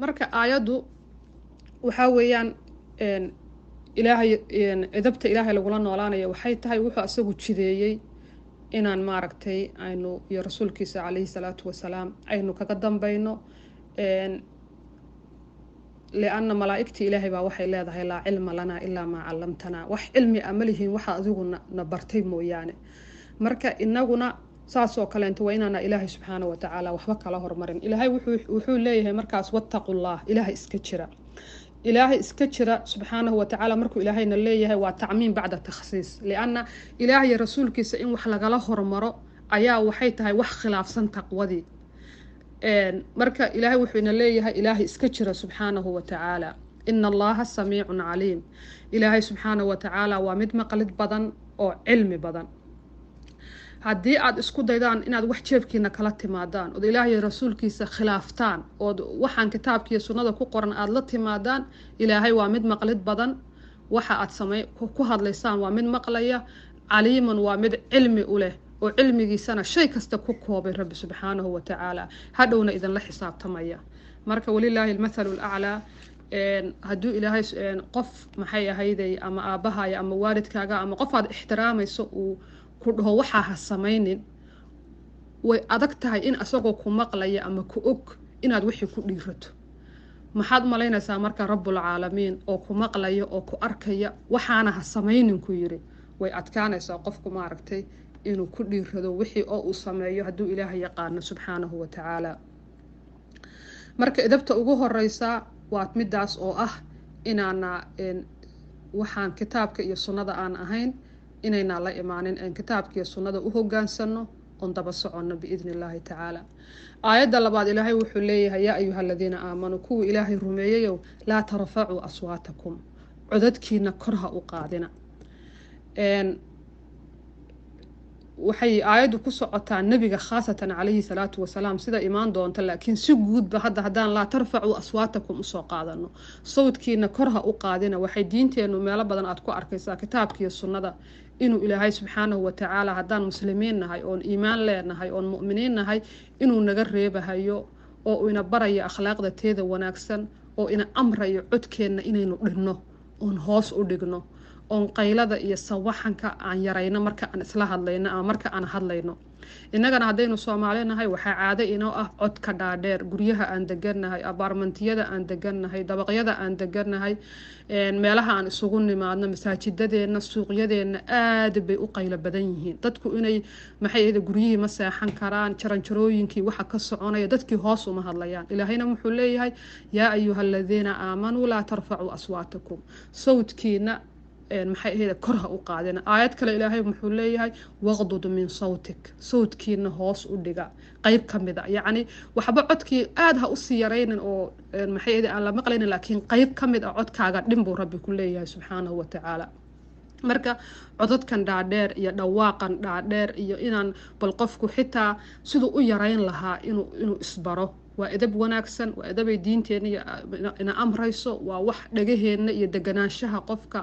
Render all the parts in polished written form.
marka aayadu waxa weeyaan ilaahay edabta ilaahay lagula noolaanayo waxay tahay wuxuu asagu jideeyay inaan maaragtay aynu iyo rasuulkiisa calayhi salaatu wasalaam aynu kaga dambayno لأن ملائكتي إلهي با waxay leedahay la cilma lana illa ma callamtana wax cilmi amalihiin waxa adigu nabartay mooyaane marka inaguna saas oo kale inta waynaana ilaahay subhanahu wa ta'ala waxba kala hormarin ilaahay wuxuu leeyahay markaas wattaqullah ilaahay iska jira subhanahu wa ta'ala markuu ilaahayna leeyahay waa tacmiin bacda takhsiis lianna ilaahay rasuulkiisa in wax lagala hormaro ayaa waxay tahay wax khilaafsan taqwadii marka ilaahay wuxuu ina leeyahay ilaahay iska jira subhanahu wa ta'ala inna allaha samiicun caliim ilaahay subhanahu wa ta'ala waa mid maqlid badan oo cilmi badan haddii aad isku daydaan inaad wax jeebkiina kala timaadaan oo ilaahay rasuulkiisa khilaaftaan oo waxaan kitaabkiisa sunnada ku qoran aad la timaadaan ilaahay waa mid maqlid badan waxa aad ku hadlaysaan waa mid maqlaya caliiman waa mid cilmi u leh oo cilmigiisana shay kasta ku koobay rabbi subhanahu wa ta'ala hadhowna idin la xisaabtamaya marka walilaahi almathalu alaa hadduu ilaahay qof maxay ahayday ama aabahaya ama waalidkaaga ama qof aad ixtiraamayso uu ku dhaho waxa ha samaynin way adag tahay in asagoo ku maqlaya ama ku og inaad wixii ku dhiirato maxaad malaynaysaa marka rabbul caalamiin oo ku maqlaya oo ku arkaya waxaana ha samaynin ku yiri way adkaanaysaa qofku maaragtay inuu ku dhiirado wixii oo uu sameeyo hadduu ilaahay yaqaano subhanahu wa ta'ala marka edabta ugu horeysa waa midaas oo ah inaana waxaan kitaabka iyo sunnada aan ahayn inayna la imaanin kitaabka iyo sunnada u hogaansano on daba socono biidnillaahi ta'ala aayada labaad ilaahay wuxuu leeyahay ya ayyuhalladina aamanu kuwa ilaahay rumeeyayo la tarfa'u aswaatakum codadkiina korha u qaadina waxay aayadu ku socotaa nabiga khaasatan calayhi salaatu wasalaam sida imaan doonta laakiin si guudba haddaan la tarfacu aswaatakum usoo qaadano sawdkiina korha u qaadina waxay diinteenu meelo badan aad ku arkaysaa kitaabkiiyo sunnada inuu ilaahay subxaanahu wa tacaala haddaan muslimiin nahay oon iimaan leenahay oon mu'miniin nahay inuu naga reebahayo oo ina barayo akhlaaqda teeda wanaagsan oo ina amrayo codkeenna inaynu dhigno oon hoos u dhigno oon qaylada iyo sawaxanka aan yarayno marka aan isla hadlayno ama marka aan hadlayno innagana haddaynu Soomaali nahay waxaa caado inoo ah codka dhaadheer guryaha aan degannahay apartmentiyada aan degannahay dabaqyada aan degannahay meelaha aan isugu nimaadno masaajidadeena suuqyadeena aad bay u qaylo badan yihiin dadku inay maxay ahayd guryihii ma seexan karaan jaranjarooyinkii waxa ka soconaya dadkii hoos uma hadlayaan ilaahayna wuxuu leeyahay yaa ayyuhalladheena aamanuu laa tarfacuu aswaatakum sawdkiina maxay ahayd korha u qaadina aayad kale ilaahay wuxuu leeyahay waqdud min sawtik sawdkiina hoos u dhiga qayb kamida yaani waxba codkii aad ha u sii yareynin oo maxay ahayd aan la maqlaynin laakiin qayb kamid ah codkaaga dhinbu rabbi ku leeyahay subhanahu wa ta'ala marka codadkan dhaadheer iyo dhawaaqan dhaadheer iyo inaan bal qofku xitaa sidoo u yareyn lahaa inuu isbaro waa edab wanaagsan waa edabay diinteena ina amrayso waa wax dhagaheena iyo deganaanshaha qofka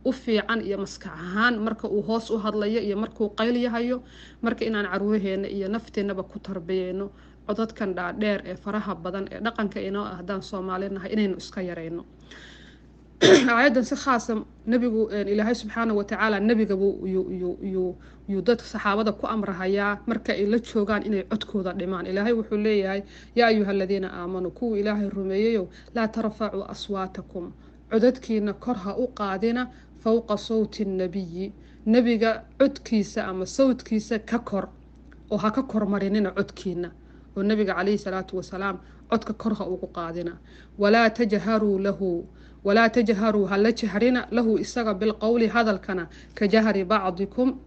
u fiican iyo maskax ahaan marka uu hoos u hadlayo iyo markuu qayl yahayo marka inaan caruuraheena iyo nafteenaba ku tarbiyeyno codadkan dhaadheer ee faraha badan ee dhaqanka inoo ah hadaan Soomaali nahay inaynu iska yareyno aayadan si khaas nabigu ilaahay subhanahu wa ta'ala nabiga yu dad saxaabada ku amrahaya marka ay la joogaan inay codkooda dhimaan ilaahay wuxuu leeyahay ya ayyuhalladheena aamanu kuwa ilaahay rumeeyayo la tarfa'u aswaatakum codadkiina korha u qaadina fawqa sawti nabiyyi nabiga codkiisa ama sawdkiisa ka kor oo ha ka kormarinina codkiina oo nabiga calayhi salaatu wasalaam codka korha ugu qaadina walaa tajharu hal jahrina lahu isaga bil qawli hadalkana ka jahri ba'dikum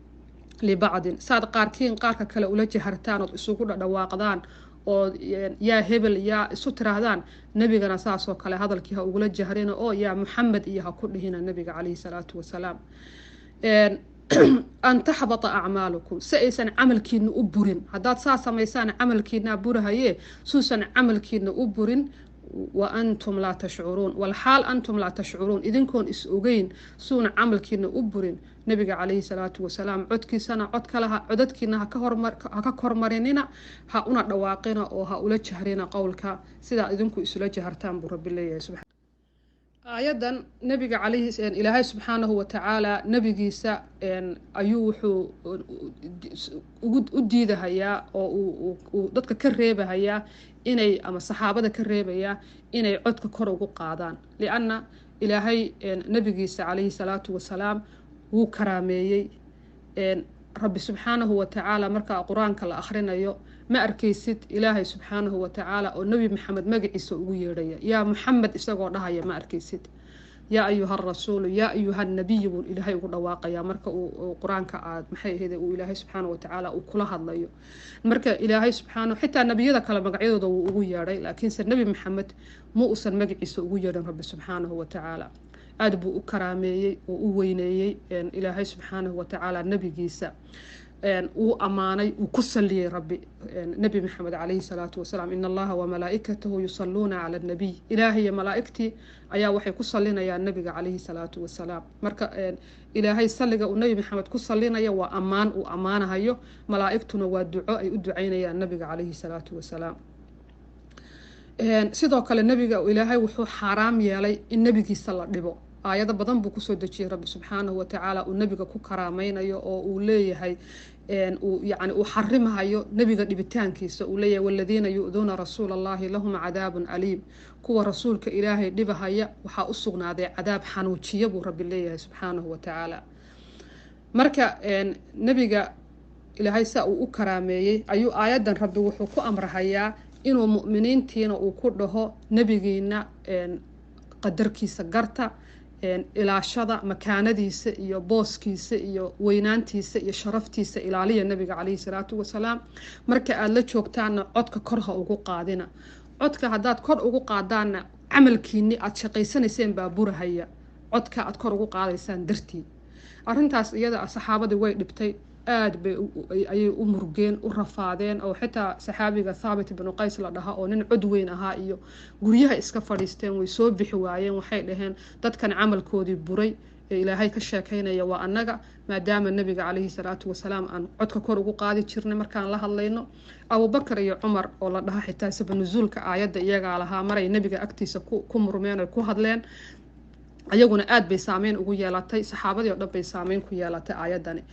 li ba'din saad qaarkiin qaarka kale ula jahartaan oo isugu dhawaaqdaan oo yaa hebel yaa isu tiraahdaan nabigana saas oo kale hadalkii ha ugu la jahrina oo yaa Muhammad iyo ha ku dhihina nabiga calayhi salaatu wasalaam an tahbata a'malukum saysan amalkiina u burin hadaad saa sameysaan amalkiina burahaye suusan amalkiina u burin وأنتم لا تشعرون والحال أنتم لا تشعرون إذن كون إسؤغين سون عمل كينا أبرين نبي عليه الصلاة والسلام عدكي سنة عدك لها عددكينا هكا كورمرينينا هاونا دواقينا أو هاولا جهرينا قولك سيدا إذن كو إسولا جهرتان برب الله سبحانه آيادا نبي عليه إلهي سبحانه وتعالى نبي جيسا أيوحو أديده هيا أو ضدك كريبه هيا إني أما الصحابة كريبه هيا إني عدك كروجو قادان لأن إلهي نبي جيسا عليه الصلاة والسلام هو كرامي رب سبحانه وتعالى مركا قرآن كلا آخرين أيو ما أركيست إلهي سبحانه وتعالى والنبي محمد ما جيسا ويريا يا محمد استقر لها يا ما أركيست يا أيها الرسول يا أيها النبي إلهي يقول واقع يا مركا قرآن كعاد محي هذا وإلهي سبحانه وتعالى وكلها الله مركا إلهي سبحانه حتى النبي ذا كلام قعيد ويري لكن سر النبي محمد مو أصل ما جيسا ويري رب سبحانه وتعالى أدب كرامي وويني إلهي سبحانه وتعالى النبي جيسا وأماني وكسل لي ربي نبي محمد عليه الصلاة والسلام إن الله وملائكته يصلون على النبي إلهي ملائكتي أيا وحي كسل لنا يا النبي عليه الصلاة والسلام مركا إلهي سلق النبي محمد كسل لنا يا وأمان وأمانة هيو ملائكتنا والدعاء يدعين يا النبي عليه الصلاة والسلام sidoo kale nabiga ilaahay wuxuu xaraam yeelay in nabigiisa la dhibo aayada badan buu ku soo dajiyay rabbi subhanahu wa ta'ala uu nabiga ku karaamaynayo oo uu leeyahay uu xarimayo nabiga dhibitaankiisa uu leeyahay walladina yu'duna rasuulallahi lahum cadaabun aliim kuwa rasuulka ilaahay dhibahaya waxa u sugnaaday cadaab xanuujiya buu rabbi leeyahay subhanahu wa ta'ala marka nabiga ilaahay saa uu u karaameeyay ayuu aayadan rabbi wuxuu ku amrahayaa inuu mu'miniintiina uu ku dhaho nabigeena qadarkiisa garta ilaashada makaanadiisa iyo booskiisa iyo weynaantiisa iyo sharaftiisa ilaaliya nabiga calayhi salaatu wasalaam marka aad la joogtaana codka kor ha ugu qaadina codka haddaad kor ugu qaadaana camalkiinni aad shaqaysanayseen baa burahaya codka aad kor ugu qaadaysaan dartii arrintaas iyada saxaabadii way dhibtay aad bay ayay u murgeen u rafaadeen oo xitaa saxaabiga Thabit ibn Qays la dhaha oo nin cod weyn ahaa iyo guryaha iska fadhiisteen way soo bixi waayeen waxay dhaheen dadkan camalkoodii buray ee ilaahay ka sheekaynaya waa annaga maadaama nabiga calayhi salaatu wasalaam aan codka kor ugu qaadi jirnay markaan la hadlayno Abu Bakar iyo Umar oo la dhaha xitaa sabab nuzuulka aayada iyaga lahaa maray nabiga agtiisa ku murmeen oo ku hadleen ayaguna aad bay saameyn ugu yeelatay saxaabadii oo dhan bay saameyn ku yeelatay aayadani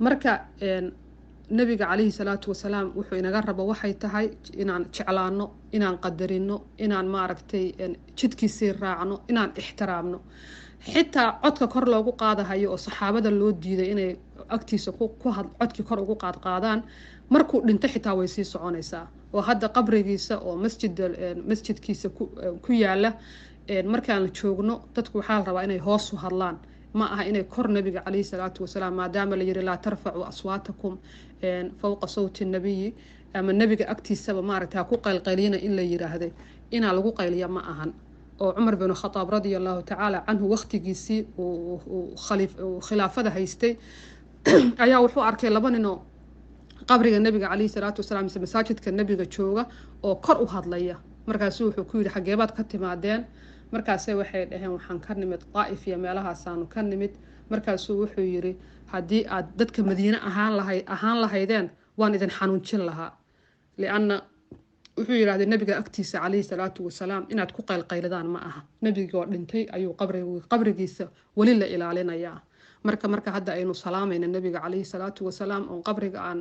marka nabiga calayhi salaatu wasalaam wuxuu inaga rabo waxay tahay inaan jeclaano inaan qadarino inaan maaragtay jidkiisii raacno inaan ixtiraamno xitaa codka kor loogu qaadahayo oo saxaabada loo diiday inay agtiisa codkii kor ugu qaadaan markuu dhinto xitaa way sii soconaysaa oo hadda qabrigiisa oo masjidkiisa ku yaala markaan la joogno dadku waxaa la rabaa inay hoos u hadlaan ما أها إني كور نبي عليه الصلاة والسلام ما دام ليري لا ترفعوا أصواتكم فوق صوت النبي أما النبي أكتي السبب ما رتها كوقا القليلين إلا يرى هذا إنا لقوا قيليا ما أهن وعمر بن الخطاب رضي الله تعالى عنه وقت جيسي وخلافة هيستي أيا وحو أركي لبن إنه قبر النبي عليه الصلاة والسلام مساجد كالنبي جتشوغا أو كر هذليا مركزوه كويل حجابات كتمادين markaasay waxay dhaheen waxaan ka nimid Qaa'if iyo meelahaas aanu ka nimid markaasuu wuxuu yiri hadii aad dadka Madiina ahaan lahaydeen waan idin xanuunjin lahaa liana wuxuu yiraahday nabiga agtiisa calayhi salaatu wasalaam inaad ku qaylqayladaan ma aha nabiga oo dhintay ayuu qabrigiisa wali la ilaalinayaa marka hadda aynu salaamayna nabiga calayhi salaatu wasalaam oo qabriga aan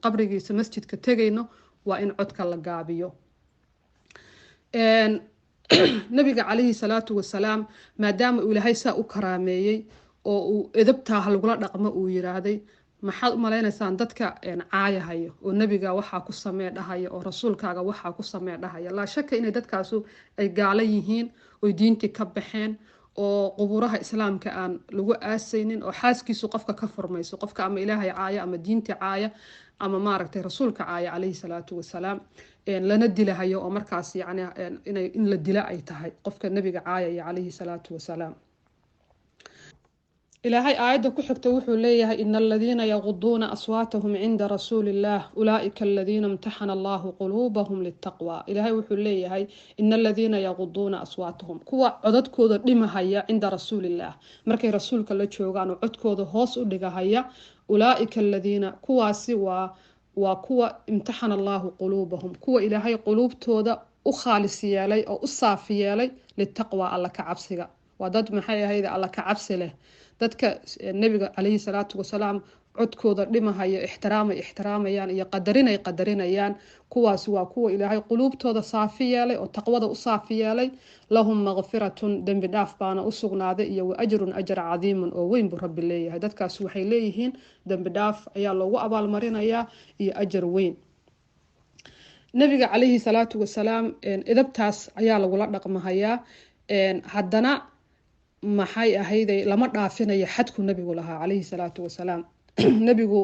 qabrigiisa masjidka tagayno waa in codka la gaabiyo nabiga calayhi salaatu wasalaam maadaama uu ilaahay saa u karaameeyay oo uu edabtaa lagula dhaqmo uu yiraahday maxaad u maleynaysaan dadka caayahayo oo nabiga waxa ku sameey dhahaya oo rasuulkaaga waxa ku sameey dhahaya la shaka inay dadkaasu ay gaala yihiin oo diintii ka baxeen oo quburaha islaamka aan lagu aasaynin oo xaaskiisu qofka ka furmayso qofka ama ilaahay caaya ama diinta caaya ama maaragtay rasuulka caaya calayhi salaatu wasalaam lana dilahayo oo markaas yani in la dila ay tahay qofka nabiga caaya calayhi salaatu wasalaam إلهي آيات كحكت وحو ليها إن الذين يغضون أصواتهم عند رسول الله أولئك الذين امتحن الله قلوبهم للتقوى. إلهي وحو ليها إن الذين يغضون أصواتهم كوا عدد كودا لما هيا عند رسول الله مركي رسولك اللي تشوغان عدد كودا هوس ودقا هيا أولئك الذين كوا سوا وكوا امتحن الله قلوبهم كوا إلهي قلوب تودا أخالصيالي أو أصافيالي للتقوى الله كعبسيغا وداد محايا هيدا الله كعبسي له dadka nabiga calayhi salaatu wasalaam codkooda dhimahaya ixtiraamayaan iyo qadarinayaan kuwaas waa kuwa ilaahay quluubtooda saafi yeelay oo taqwada u saafi yeelay lahum maghfiratun dambi dhaaf baana u sugnaaday iyo ajrun ajr cadiimun oo weyn buu rabbi leeyahay dadkaas waxay leeyihiin dambi dhaaf ayaa loogu abaalmarinayaa iyo ajr weyn nabiga calayhi salaatu wasalaam idabtaas ayaa lagula dhaqmahayaa haddana maxay ahayday lama dhaafinayo xadku nabigu lahaa calayhi salaatu wasalaam nabigu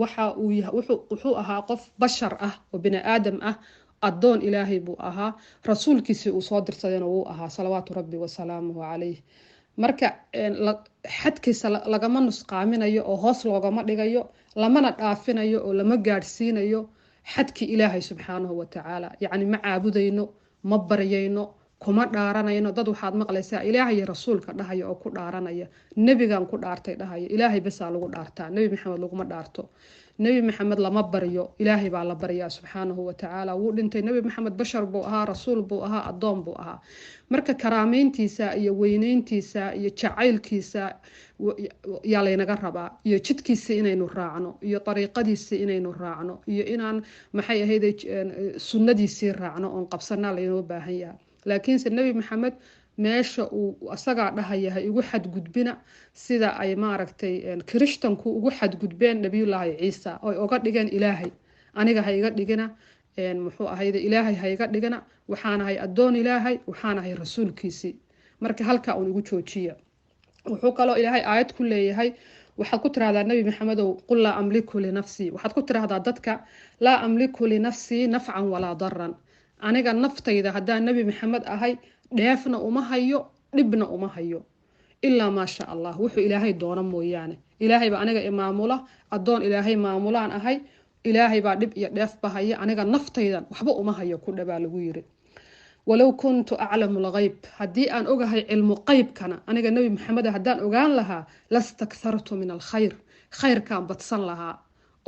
wuxuu ahaa qof bashar ah oo bini aadam ah addoon ilaahay buu ahaa rasuulkiisii uu soo dirsadayna wuu ahaa salawaatu rabbi wasalaamuhu calayh marka xadkiisa lagama nusqaaminayo oo hoos loogama dhigayo lamana dhaafinayo oo lama gaadhsiinayo xadkii ilaahay subxaanahu watacaala yacni ma caabudayno ma baryayno kuma dhaaranayno dad waxaad maqlaysaa ilaahay rasuulka dhahaya oo ku dhaaranaya nabigan ku dhaartay dhahaya ilaahay basa lagu dhaartaa nabi maxamed laguma dhaarto nabi maxamed lama baryo ilaahay baa la baryaa subxaanahu watacaala wuu dhintay nabi maxamed bashar buu ahaa rasuul buu ahaa addoon buu ahaa marka karaameyntiisa iyo weyneyntiisa iyo jacaylkiisa yaa laynaga rabaa iyo jidkiisa inaynu raacno iyo dariiqadiisa inaynu raacno iyo inaan maxay ahayd sunnadiisii raacno oon qabsanaa laynoo baahan yahay laakiinse nabi maxamed meesha uu asagaa dhahaya igu xadgudbina sida ay maaragtay kirishtanku ugu xadgudbeen nabiyullaahi ciisa oo uga dhigeen ilaahay aniga ha iga dhigina muxuu ahayde ilaahay ha iga dhigina waxaanahay addoon ilaahay waxaanahay rasuulkiisii marka halkaa uun igu joojiya wuxuu kaloo ilaahay aayad ku leeyahay waxaad ku tiraahdaa nabi maxamedow qul laa amliku linafsii waxaad ku tiraahdaa dadka laa amliku linafsii nafcan walaa daran aniga naftayda haddaan nabi maxamed ahay dheefna uma hayo dhibna uma hayo ilaa maasha allah wuxuu ilaahay doona mooyaane ilaahay baa aniga imaamula addoon ilaahay maamulaan ahay ilaahay baa dhib iyo dheefba haya aniga naftaydan waxba uma hayo ku dhabaa lagu yiri walow kuntu aclamu lghayb haddii aan ogahay cilmu qaybkana aniga nabi maxamed haddaan ogaan lahaa lastakhartu min alkhayr khayrkaan badsan lahaa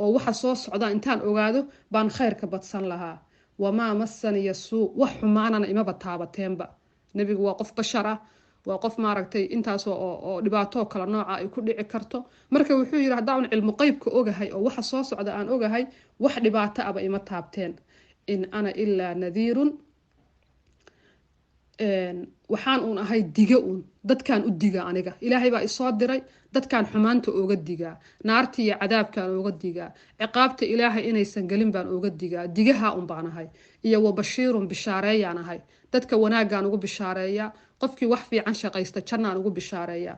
oo waxa soo socda intaan ogaado baan khayrka badsan lahaa wamaa masaniya suu wax xumaanana imaba taabateenba nebigu waa qof bashar ah waa qof maaragtay intaas oo dhibaato kala nooca ay ku dhici karto marka wuxuu yiri haddaan cilmu qaybka ogahay oo waxa soo socda aan ogahay wax dhibaato aba ima taabteen in ana ilaa nadiirun waxaan uun ahay diga uun dadkaan u diga aniga ilaahay baa isoo diray dadkaan xumaanta ooga digaa naarta iyo cadaabkaan ooga digaa ciqaabta ilaahay inaysan gelin baan ooga digaa digaha un baan ahay iyo wa bashiirun bishaareeyaan ahay dadka wanaaggaan ugu bishaareeyaa qofkii wax fiican shaqaysta jannaan ugu bishaareeyaa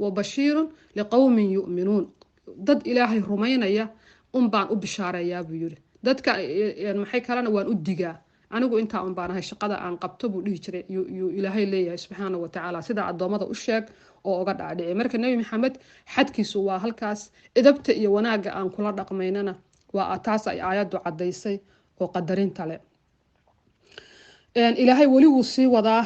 wa bashiirun liqowmin yu'minuun dad ilaahay rumaynaya un baan u bishaareeyaa buu yiri dadka maxay kalena waan u digaa anigu intaa un baan ahay shaqada aan qabto buu dhihi jiray yuu ilaahay leeyahay subxaanahu watacaala sidaa addoommada u sheeg oo uga dhaadhici marka nebi maxamed xadkiisu waa halkaas idabta iyo wanaagga aan kula dhaqmaynana waa taas ay aayaddu caddaysay oo qadarinta leh ilaahay weli wuu sii wadaa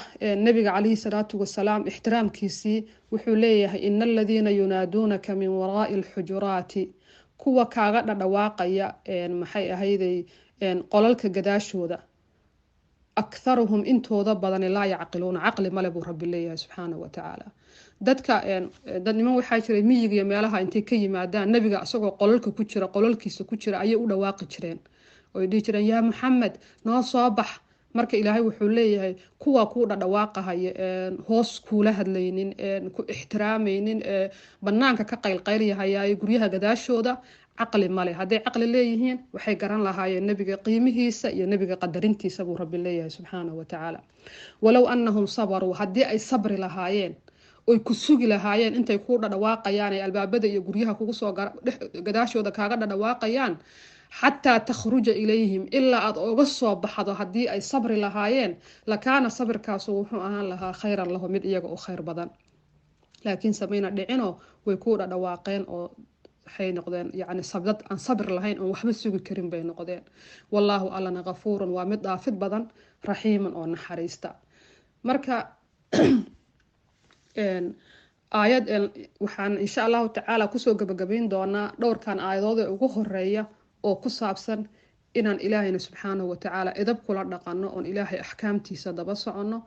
nabiga calayhi salaatu wasalaam ixtiraamkiisii wuxuu leeyahay ina aladiina yunaaduunaka min waraa'i alxujuraati kuwa kaaga dhadhawaaqaya maxay ahayday qolalka gadaashooda أكثرهم intooda badani laa yacqiluuna caqli male buu rabbi leeyahay subxaanahu watacaala dadka dad niman waxaa jiray miyiga iyo meelaha intay ka yimaadaan nabiga isagoo qolalkiisa ku jira ayay u dhawaaqi jireen oo dhihi jireen yaa maxamed noo soo bax marka ilaahay wuxuu leeyahay kuwa ku dhadhawaaqahaya hoos kuula hadlaynin ku ixtiraamaynin banaanka ka qaylqayliyahaya guryaha gadaashooda caqli male hadday caqli leeyihiin waxay garan lahaayeen nabiga qiimihiisa iyo nabiga qadarintiisa buu rabbi leeyahay subxaanahu watacaala walow annahum sabaruu haddii ay sabri lahaayeen oy ku sugi lahaayeen intay kuu dhadhawaaqayaan ee albaabada iyo guryaha kugu soo gadaashooda kaaga dhadhawaaqayaan xataa takhruja ilayhim ilaa aad oga soo baxdo haddii ay sabri lahaayeen lakaana sabirkaasu wuxuu ahaan lahaa khayran lahu mid iyaga u khayr badan laakiin samayna dhicinoo way ku dhawaaqeen oo waxay noqdeen yacni sabdad aan sabir lahayn oo waxba sugi karin bay noqdeen wallaahu allana ghafuurun waa mid dhaafid badan raxiiman oo naxariista marka aayad waxaan insha allahu tacaala kusoo gabagabayn doonaa dhowrkan aayadooda ugu horeeya oo ku saabsan inaan ilaahayna subxaanahu watacaala edab kula dhaqanno oon ilaahay axkaamtiisa daba soconno